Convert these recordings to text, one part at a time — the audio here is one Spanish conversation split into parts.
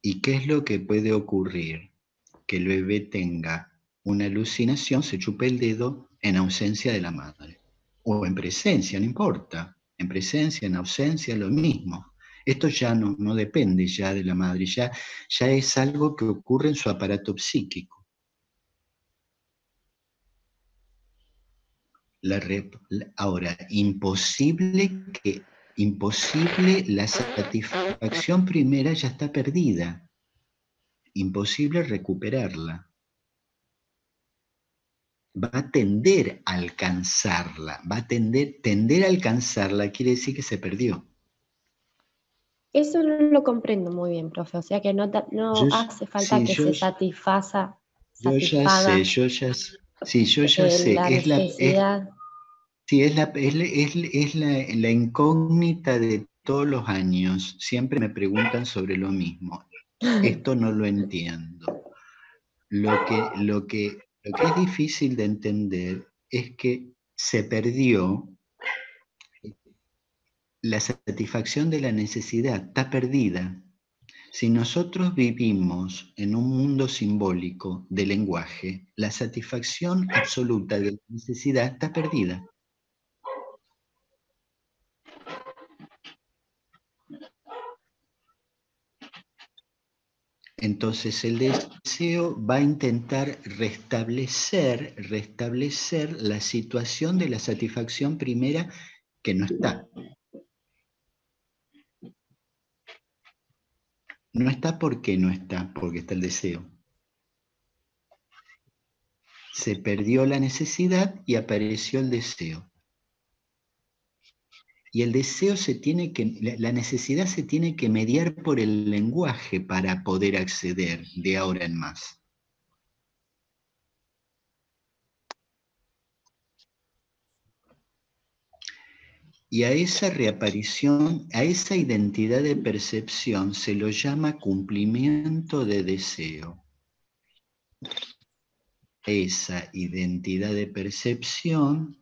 ¿Y qué es lo que puede ocurrir? Que el bebé tenga una alucinación, se chupe el dedo en ausencia de la madre. O en presencia, no importa. En presencia, en ausencia, lo mismo. Esto ya no depende ya de la madre, ya es algo que ocurre en su aparato psíquico. Ahora, imposible, la satisfacción primera ya está perdida. Imposible recuperarla. Va a tender a alcanzarla, va a tender a alcanzarla, quiere decir que se perdió. Eso no lo comprendo muy bien, profe. O sea que no hace falta Sí, que se satisfaga yo ya sé, la necesidad. sí, es la incógnita de todos los años. Siempre me preguntan sobre lo mismo. Esto no lo entiendo. Lo que es difícil de entender es que se perdió la satisfacción de la necesidad, está perdida. Si nosotros vivimos en un mundo simbólico de lenguaje, la satisfacción absoluta de la necesidad está perdida. Entonces el deseo va a intentar restablecer la situación de la satisfacción primera que no está. No está porque no está, porque está el deseo. Se perdió la necesidad y apareció el deseo. Y el deseo la necesidad se tiene que mediar por el lenguaje para poder acceder de ahora en más. Y a esa reaparición, a esa identidad de percepción se lo llama cumplimiento de deseo. Esa identidad de percepción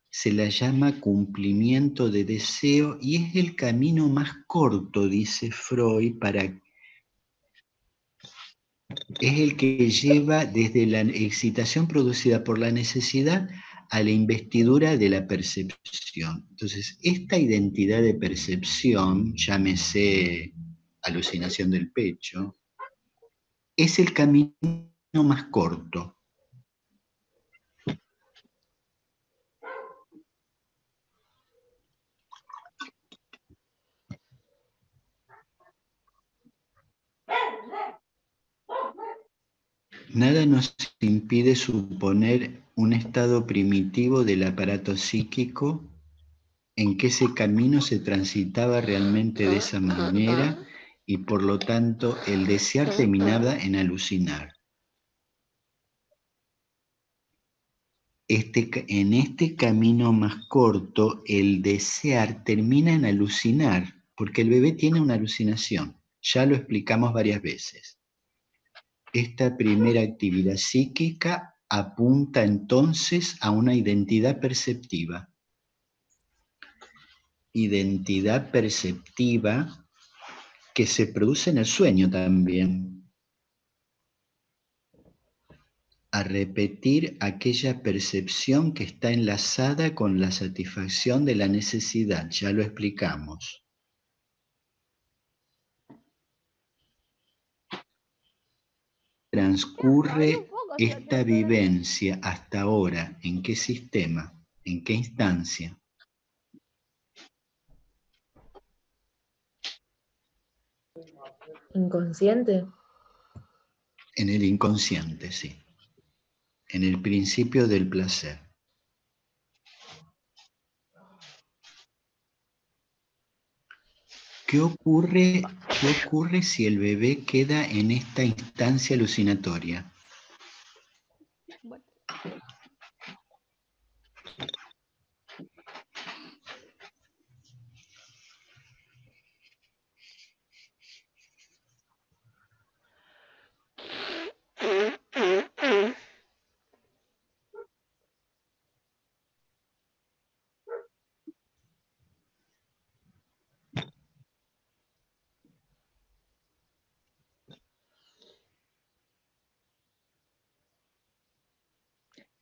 se la llama cumplimiento de deseo y es el camino más corto, dice Freud, es el que lleva desde la excitación producida por la necesidad a la investidura de la percepción. Entonces, esta identidad de percepción, llámese alucinación del pecho, es el camino más corto. Nada nos impide suponer un estado primitivo del aparato psíquico en que ese camino se transitaba realmente de esa manera y por lo tanto el desear terminaba en en este camino más corto, el desear termina en alucinar, porque el bebé tiene una alucinación. Ya lo explicamos varias veces. Esta primera actividad psíquica apunta entonces a una identidad perceptiva. Identidad perceptiva que se produce en el sueño también. A repetir aquella percepción que está enlazada con la satisfacción de la necesidad, ya lo explicamos. Transcurre esta vivencia hasta ahora, ¿en qué sistema? ¿En qué instancia? ¿Inconsciente? En el inconsciente, sí. En el principio del placer. ¿Qué ocurre si el bebé queda en esta instancia alucinatoria?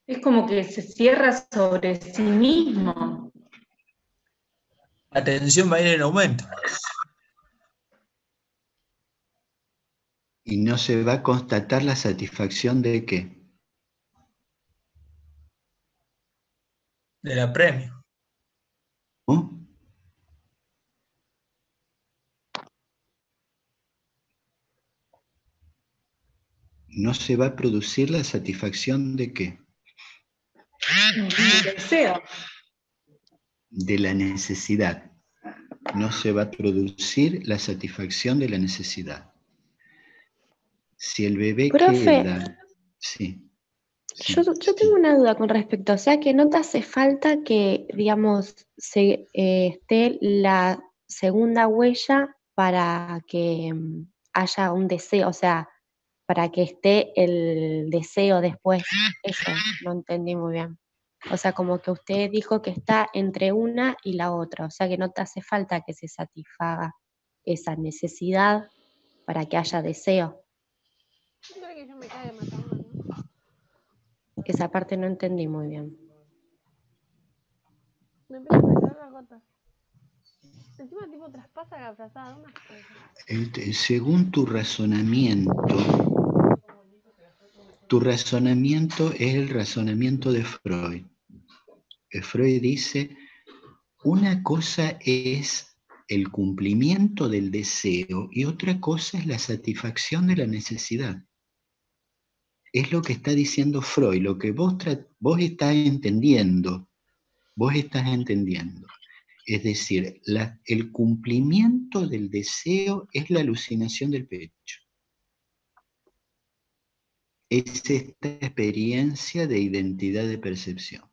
Es como que se cierra sobre sí mismo. La tensión va a ir en aumento. Y no se va a constatar la satisfacción de ¿qué? Del apremio. ¿Oh? No se va a producir la satisfacción de ¿qué? El deseo. De la necesidad. No se va a producir la satisfacción de la necesidad. Si el bebé Profe, queda... Sí. yo tengo una duda con respecto, o sea que no te hace falta que, digamos, esté la segunda huella para que haya un deseo, o sea, para que esté el deseo después. Eso no entendí muy bien. O sea, como que usted dijo que está entre una y la otra, o sea que no te hace falta que se satisfaga esa necesidad para que haya deseo. Esa parte no entendí muy bien. Me empiezan a caer las gotas. Encima tipo traspasa la frazada, unas cosas. Según tu razonamiento es el razonamiento de Freud. Freud dice, una cosa es el cumplimiento del deseo y otra cosa es la satisfacción de la necesidad. Es lo que está diciendo Freud, lo que vos estás entendiendo. Vos estás entendiendo. Es decir, el cumplimiento del deseo es la alucinación del pecho. Es esta experiencia de identidad de percepción.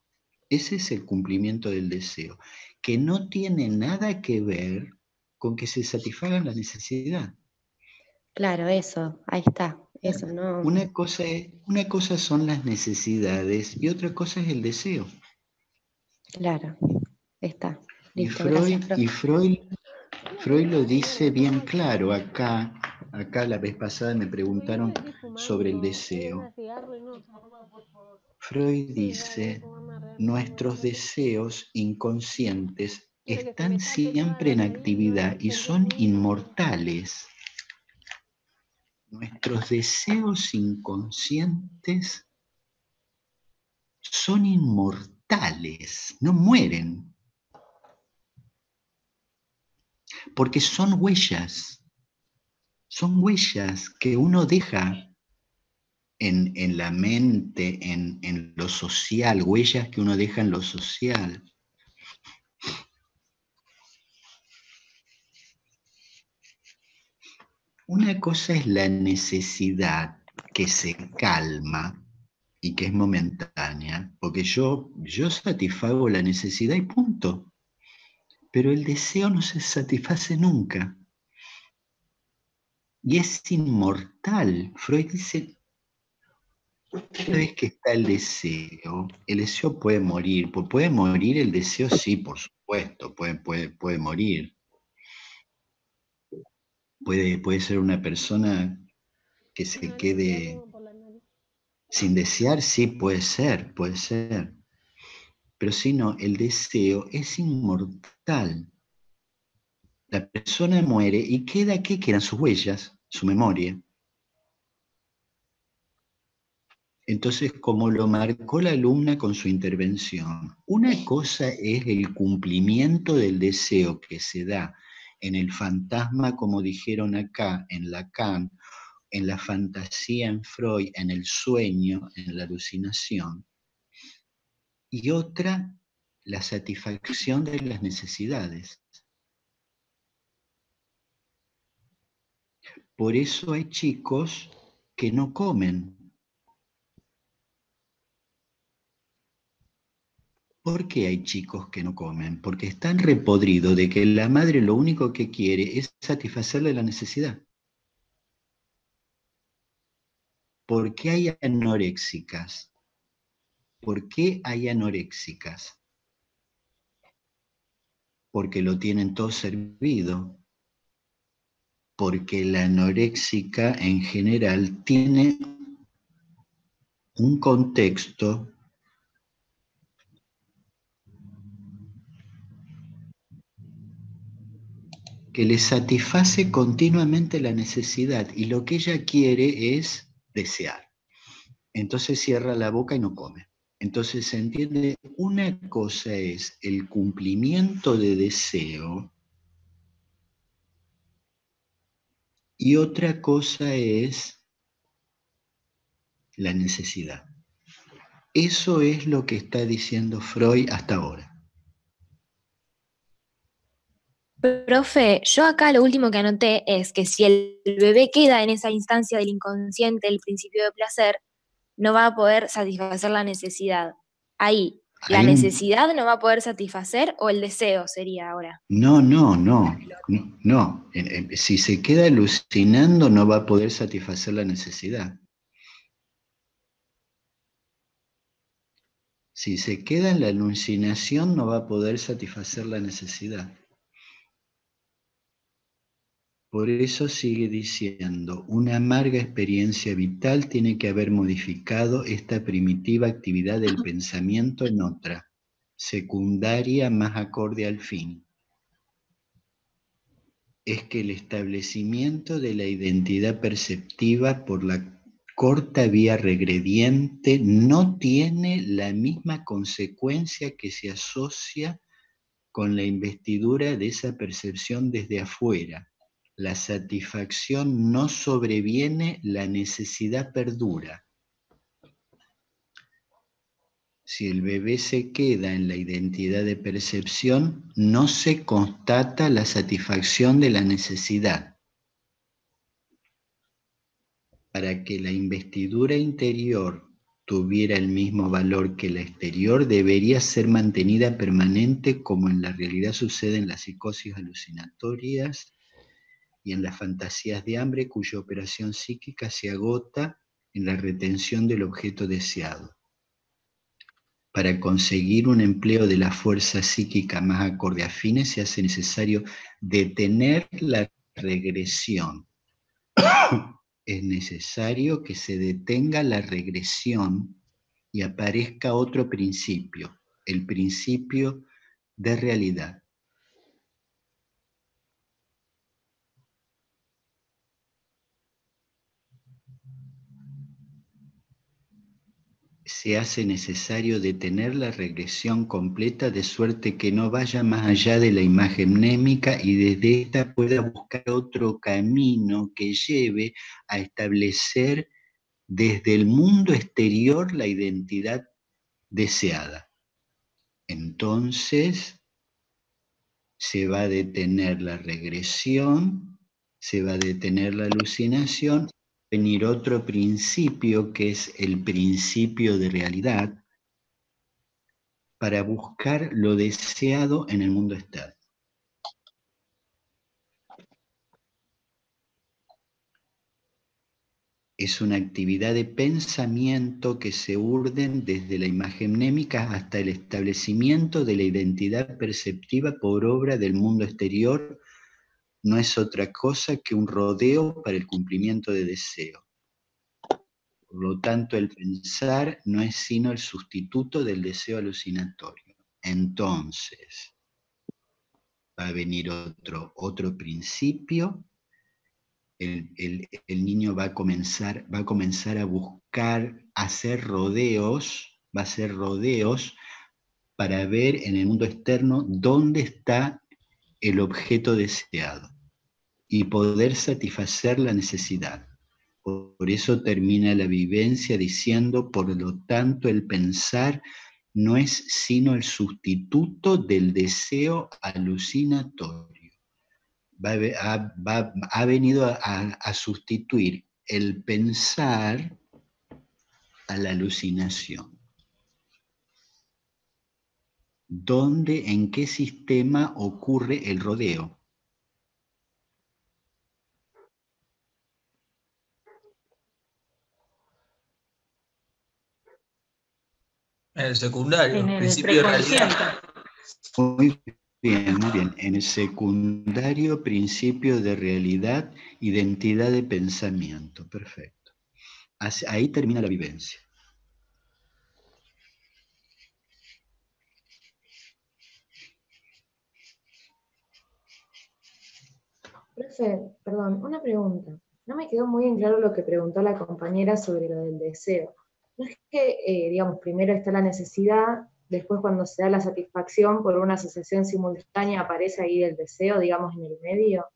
Ese es el cumplimiento del deseo, que no tiene nada que ver con que se satisfaga la necesidad. Claro, eso, ahí está. Eso, no. Una cosa son las necesidades y otra cosa es el deseo. Claro, está. Listo, Y gracias, Freud lo dice bien claro. Acá la vez pasada me preguntaron sobre el deseo. Freud dice, nuestros deseos inconscientes están siempre en actividad y son inmortales. Nuestros deseos inconscientes son inmortales, no mueren, porque son huellas que uno deja en la mente, en lo social, huellas que uno deja en lo social. Una cosa es la necesidad que se calma y que es momentánea, porque yo satisfago la necesidad y punto. Pero el deseo no se satisface nunca. Y es inmortal. Freud dice, una vez que está el deseo puede morir. ¿Puede morir el deseo? Sí, por supuesto, puede morir. Puede ser una persona que se quede sin desear, sí, puede ser. Pero si no, el deseo es inmortal. La persona muere y queda, ¿qué quedan? Sus huellas, su memoria. Entonces, como lo marcó la alumna con su intervención, una cosa es el cumplimiento del deseo que se da en el fantasma, como dijeron acá, en Lacan, en la fantasía en Freud, en el sueño, en la alucinación, y otra, la satisfacción de las necesidades. Por eso hay chicos que no comen. ¿Por qué hay chicos que no comen? Porque están repodridos de que la madre lo único que quiere es satisfacerle la necesidad. ¿Por qué hay anoréxicas? ¿Por qué hay anoréxicas? Porque lo tienen todo servido. Porque la anoréxica en general tiene un contexto que le satisface continuamente la necesidad y lo que ella quiere es desear. Entonces cierra la boca y no come. Entonces se entiende, una cosa es el cumplimiento de deseo y otra cosa es la necesidad. Eso es lo que está diciendo Freud hasta ahora. Profe, yo acá lo último que anoté es que si el bebé queda en esa instancia del inconsciente, el principio de placer, no va a poder satisfacer la necesidad. Ahí, ¿la Ahí, necesidad no va a poder satisfacer o el deseo sería ahora? no. Si se queda alucinando no va a poder satisfacer la necesidad. Si se queda en la alucinación no va a poder satisfacer la necesidad. Por eso sigue diciendo, una amarga experiencia vital tiene que haber modificado esta primitiva actividad del pensamiento en otra, secundaria más acorde al fin. Es que el establecimiento de la identidad perceptiva por la corta vía regrediente no tiene la misma consecuencia que se asocia con la investidura de esa percepción desde afuera. La satisfacción no sobreviene, la necesidad perdura. Si el bebé se queda en la identidad de percepción, no se constata la satisfacción de la necesidad. Para que la investidura interior tuviera el mismo valor que la exterior, debería ser mantenida permanente, como en la realidad sucede en las psicosis alucinatorias y en las fantasías de hambre, cuya operación psíquica se agota en la retención del objeto deseado. Para conseguir un empleo de la fuerza psíquica más acorde a fines, se hace necesario detener la regresión. Es necesario que se detenga la regresión y aparezca otro principio, el principio de realidad. Se hace necesario detener la regresión completa de suerte que no vaya más allá de la imagen mnémica y desde esta pueda buscar otro camino que lleve a establecer desde el mundo exterior la identidad deseada. Entonces se va a detener la regresión, se va a detener la alucinación, venir otro principio que es el principio de realidad para buscar lo deseado en el mundo externo. Es una actividad de pensamiento que se urden desde la imagen mnémica hasta el establecimiento de la identidad perceptiva por obra del mundo exterior. No es otra cosa que un rodeo para el cumplimiento de deseo. Por lo tanto, el pensar no es sino el sustituto del deseo alucinatorio. Entonces, va a venir otro principio. El niño va a comenzar a buscar, a hacer rodeos, va a hacer rodeos para ver en el mundo externo dónde está el objeto deseado y poder satisfacer la necesidad. Por eso termina la vivencia diciendo, por lo tanto, el pensar no es sino el sustituto del deseo alucinatorio. Ha venido a sustituir el pensar a la alucinación. ¿Dónde, en qué sistema ocurre el rodeo? En el secundario, En el principio de realidad. preconsciente. Muy bien, muy bien. En el secundario, principio de realidad, identidad de pensamiento. Perfecto. Ahí termina la vivencia. Profe, perdón, una pregunta. No me quedó muy en claro lo que preguntó la compañera sobre lo del deseo. No es que, digamos, primero está la necesidad, después cuando se da la satisfacción por una asociación simultánea aparece ahí el deseo, digamos, en el medio.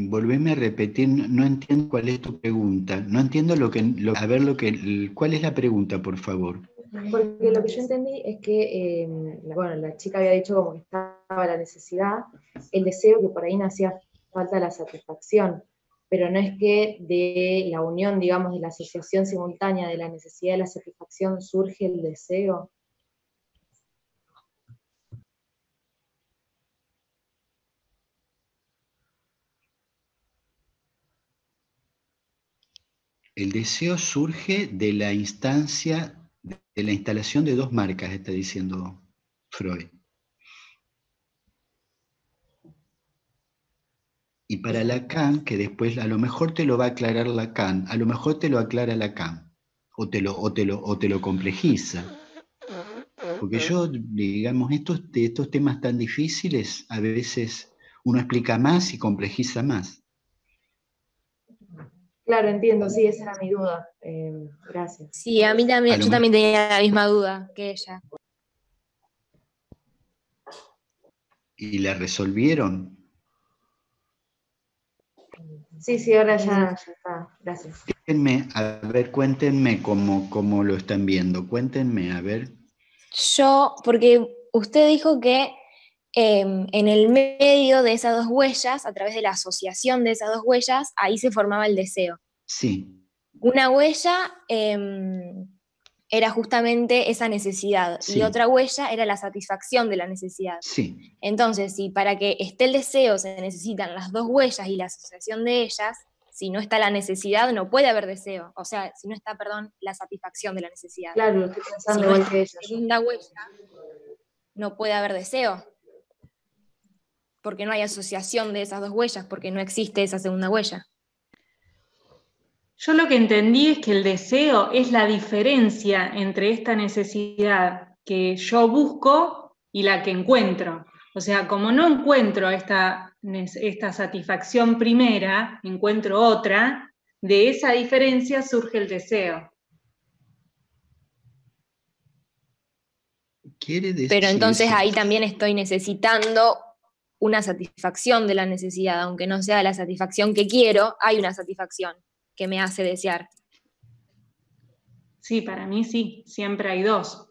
Volveme a repetir, no entiendo cuál es tu pregunta. No entiendo ¿cuál es la pregunta, por favor? Porque lo que yo entendí es que, bueno, la chica había dicho como que estaba la necesidad, el deseo, que por ahí no hacía falta la satisfacción, pero no es que de la unión, digamos, de la asociación simultánea de la necesidad y la satisfacción surge el deseo. El deseo surge de la instalación de dos marcas, está diciendo Freud. Y para Lacan, que después a lo mejor te lo va a aclarar Lacan, a lo mejor te lo aclara Lacan, o te lo complejiza. Porque yo, digamos, estos temas tan difíciles, a veces uno explica más y complejiza más. Claro, entiendo, sí, esa era mi duda. Gracias. Sí, a mí también, yo también tenía la misma duda que ella. ¿Y la resolvieron? Sí, ahora ya está. Gracias. Cuéntenme cómo lo están viendo. Cuéntenme, a ver. Porque usted dijo que en el medio de esas dos huellas, a través de la asociación de esas dos huellas, ahí se formaba el deseo. Sí. Una huella era justamente esa necesidad, Sí. y otra huella era la satisfacción de la necesidad. Sí. Entonces, si para que esté el deseo se necesitan las dos huellas y la asociación de ellas, si no está la necesidad, no puede haber deseo. O sea, si no está, perdón, la satisfacción de la necesidad. Claro, lo estoy pensando Si no igual está que ella. la segunda huella, no puede haber deseo. Porque no hay asociación de esas dos huellas, porque no existe esa segunda huella. Yo lo que entendí es que el deseo es la diferencia entre esta necesidad que yo busco y la que encuentro. O sea, como no encuentro esta satisfacción primera, encuentro otra, de esa diferencia surge el deseo. Quiere decir, pero entonces sí. Ahí también estoy necesitando una satisfacción de la necesidad, aunque no sea la satisfacción que quiero, hay una satisfacción que me hace desear. Sí, para mí sí, siempre hay dos.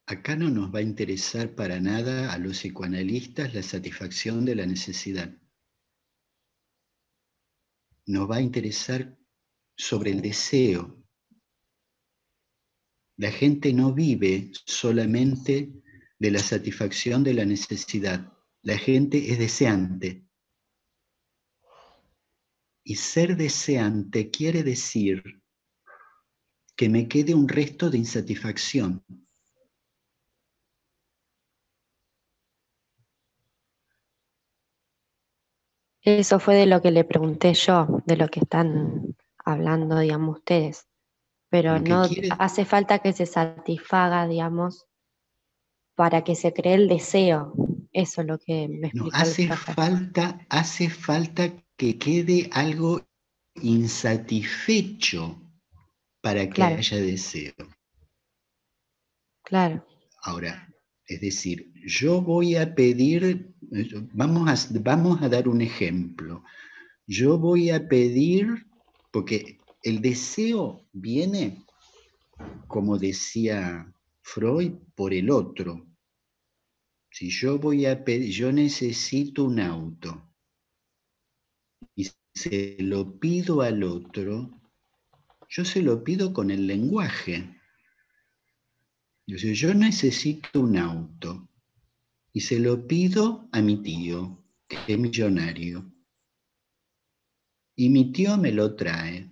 Acá no nos va a interesar para nada a los psicoanalistas la satisfacción de la necesidad. Nos va a interesar sobre el deseo. La gente no vive solamente de la satisfacción de la necesidad. La gente es deseante. Y ser deseante quiere decir que me quede un resto de insatisfacción. Eso fue de lo que le pregunté yo, de lo que están hablando, digamos, ustedes. Pero no hace falta que se satisfaga, digamos, para que se cree el deseo. Eso es lo que me explicó el profe. Hace falta que quede algo insatisfecho para que haya deseo. Claro. Ahora, es decir, yo voy a pedir, vamos a dar un ejemplo. Yo voy a pedir, porque el deseo viene, como decía Freud, por el otro. Si yo voy a pedir, yo necesito un auto y se lo pido al otro, yo se lo pido con el lenguaje. Yo necesito un auto y se lo pido a mi tío, que es millonario. Y mi tío me lo trae.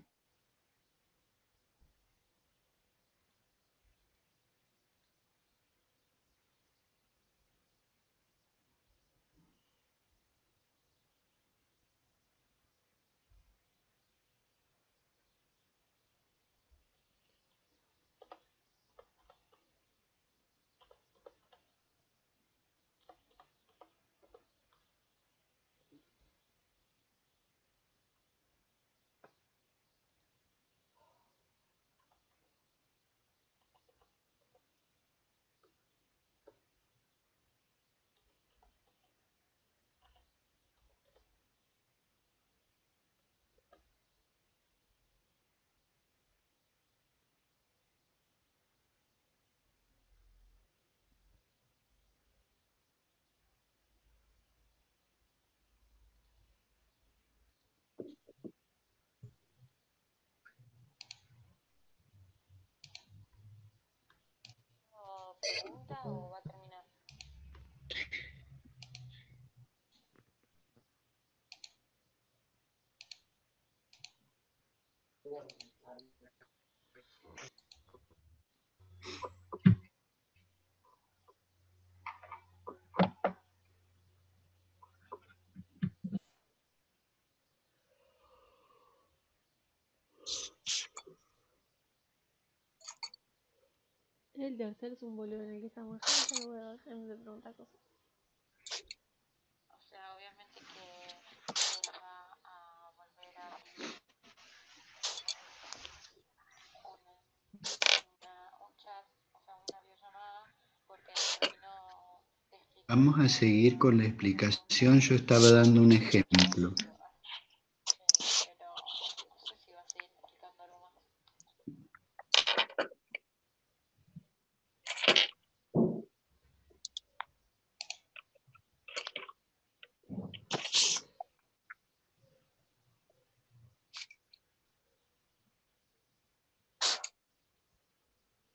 El tercer es un boludo en el que estamos. Ya no voy a dejar de preguntar cosas. O sea, obviamente que él va a volver a vivir un chat, o sea, una videollamada, porque terminó de explicar. Vamos a seguir con la explicación. Yo estaba dando un ejemplo. Pero no sé si va a seguir explicando algo más.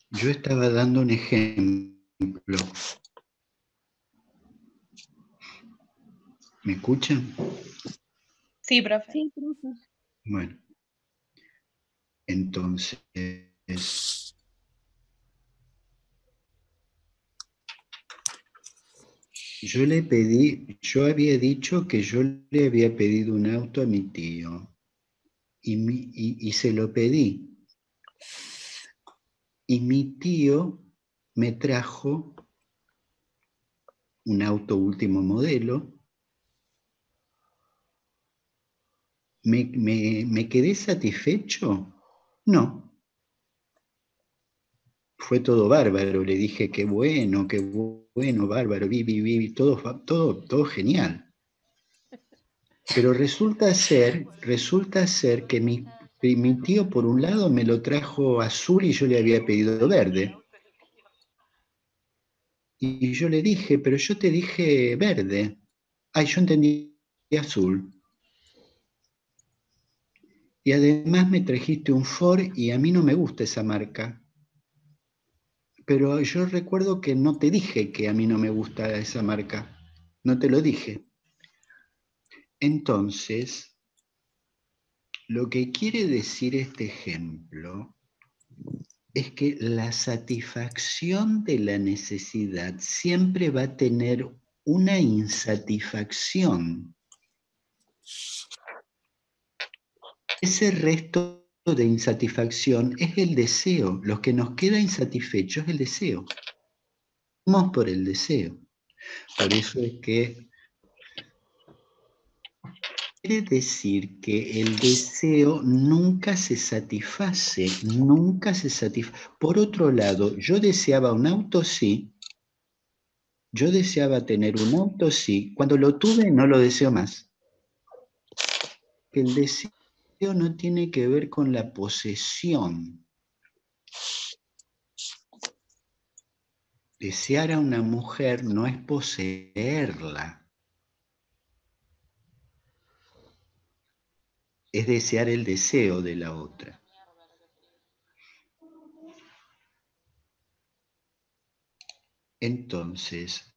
Yo estaba dando un ejemplo. ¿Me escuchan? Sí, profe. Sí, profe. Bueno, entonces, yo había dicho que yo le había pedido un auto a mi tío y se lo pedí. Y mi tío me trajo un auto último modelo. ¿Me quedé satisfecho? No. Fue todo bárbaro, le dije qué bueno, bárbaro, todo genial. Pero resulta ser que mi tío por un lado me lo trajo azul y yo le había pedido verde. Y yo le dije, pero yo te dije verde. Ay, yo entendí azul. Y además me trajiste un Ford y a mí no me gusta esa marca. Pero yo recuerdo que no te dije que a mí no me gusta esa marca. No te lo dije. Entonces, lo que quiere decir este ejemplo es que la satisfacción de la necesidad siempre va a tener una insatisfacción. Ese resto de insatisfacción es el deseo. Lo que nos queda insatisfecho es el deseo. Vamos por el deseo. Por eso es que quiere decir que el deseo nunca se satisface, nunca se satisface. Por otro lado, yo deseaba un auto, sí. Yo deseaba tener un auto, sí. Cuando lo tuve, no lo deseo más. El deseo no tiene que ver con la posesión. Desear a una mujer no es poseerla. Es desear el deseo de la otra. Entonces,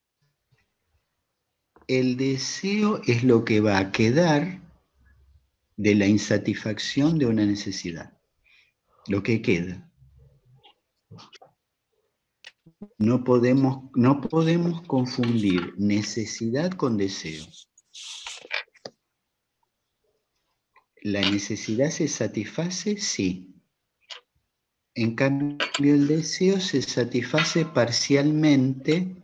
el deseo es lo que va a quedar de la insatisfacción de una necesidad. Lo que queda. No podemos confundir necesidad con deseo. ¿La necesidad se satisface? Sí. En cambio, el deseo se satisface parcialmente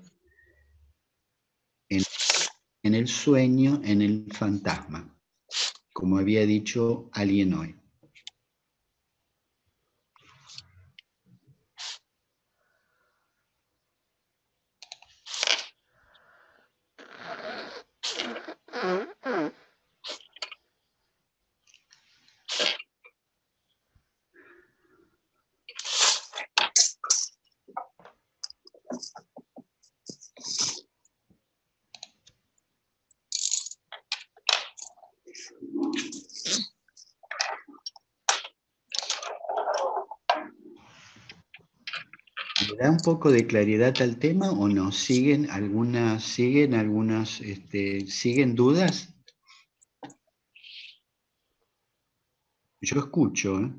en el sueño, en el fantasma, como había dicho alguien hoy. ¿Le da un poco de claridad al tema o no? ¿Siguen dudas? Yo escucho, ¿eh?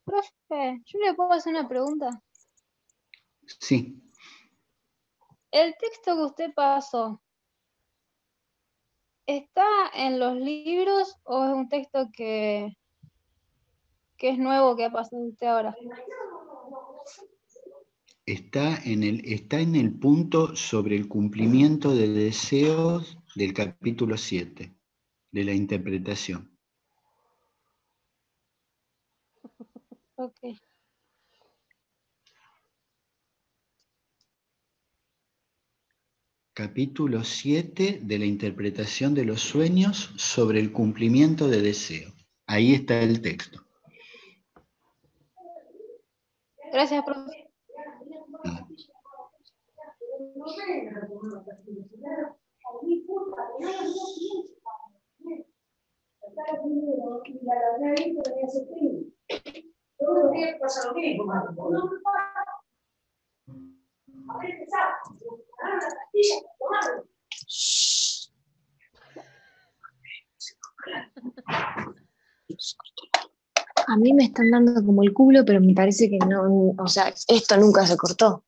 Profe, ¿yo le puedo hacer una pregunta? Sí, ¿El texto que usted pasó está en los libros o es un texto que es nuevo que ha pasado usted ahora? está en el punto sobre el cumplimiento de deseos del capítulo 7, de la interpretación. Ok. Capítulo 7 de la interpretación de los sueños sobre el cumplimiento de deseo. Ahí está el texto. Gracias, profe. A mí me están dando como el culo, pero me parece que no, o sea, esto nunca se cortó.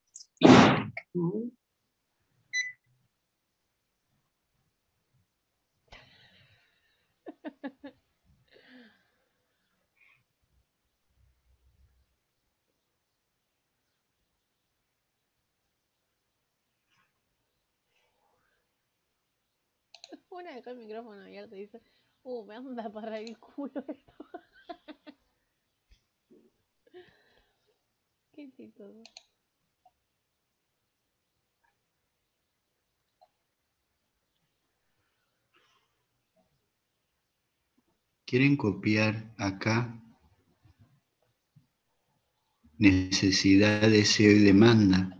Una dejó el micrófono abierto y dice, me anda para el culo esto. Qué chistoso. ¿Quieren copiar acá necesidad, deseo y demanda?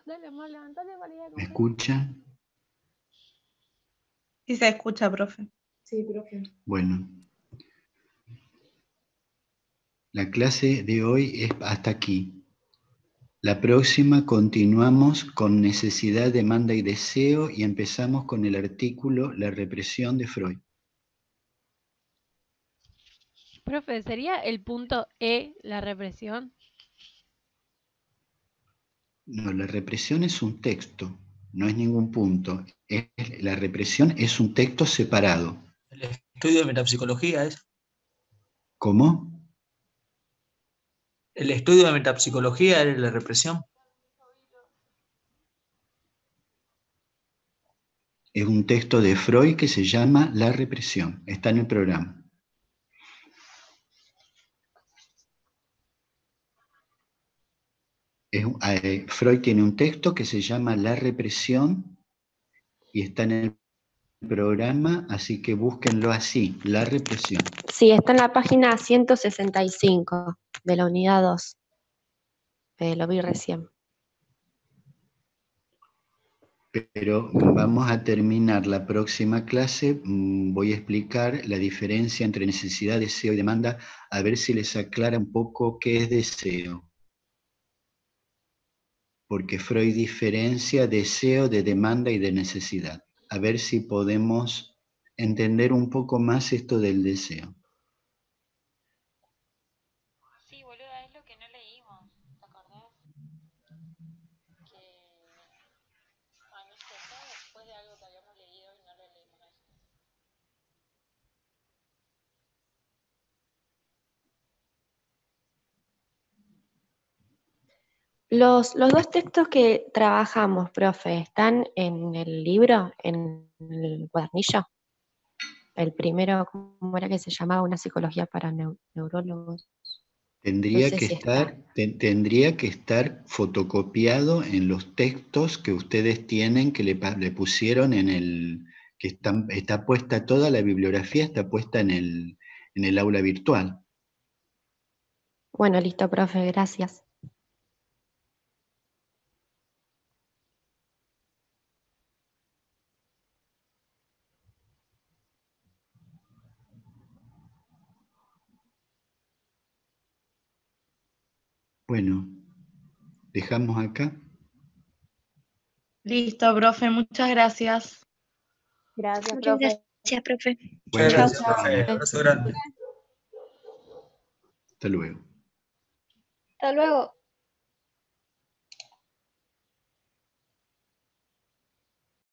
Dale, más levantate para ir a ¿Me comer. escuchan? Sí se escucha, profe. Sí, profe. Bueno, la clase de hoy es hasta aquí. La próxima continuamos con necesidad, demanda y deseo y empezamos con el artículo La represión de Freud. Profe, ¿sería el punto E la represión? No, la represión es un texto, no es ningún punto. La represión es un texto separado. El estudio de metapsicología es. ¿Cómo? El estudio de metapsicología es la represión. Es un texto de Freud que se llama La represión. Está en el programa. Freud tiene un texto que se llama La represión y está en el programa, así que búsquenlo así, La represión. Sí, está en la página 165 de la unidad 2. Lo vi recién. Pero vamos a terminar la próxima clase, voy a explicar la diferencia entre necesidad, deseo y demanda, a ver si les aclara un poco qué es deseo. Porque Freud diferencia deseo de demanda y de necesidad. A ver si podemos entender un poco más esto del deseo. Sí, boluda, es lo que no leímos, ¿te acordás? Que... Ay, no sé, estaba después de algo que habíamos leído y no lo leímos eso. Los dos textos que trabajamos, profe, ¿están en el libro, en el cuadernillo? El primero, ¿cómo era que se llamaba? Una psicología para neurólogos. No sé si está. Tendría que estar fotocopiado en los textos que ustedes tienen, que le pusieron en el, que está puesta toda la bibliografía, está puesta en el aula virtual. Bueno, listo, profe, gracias. Bueno, dejamos acá. Listo, profe, muchas gracias. Gracias, Muchas profe. gracias, profe. Bueno, Muchas Chao. gracias, profe. Abrazo grande. hasta luego. Hasta luego.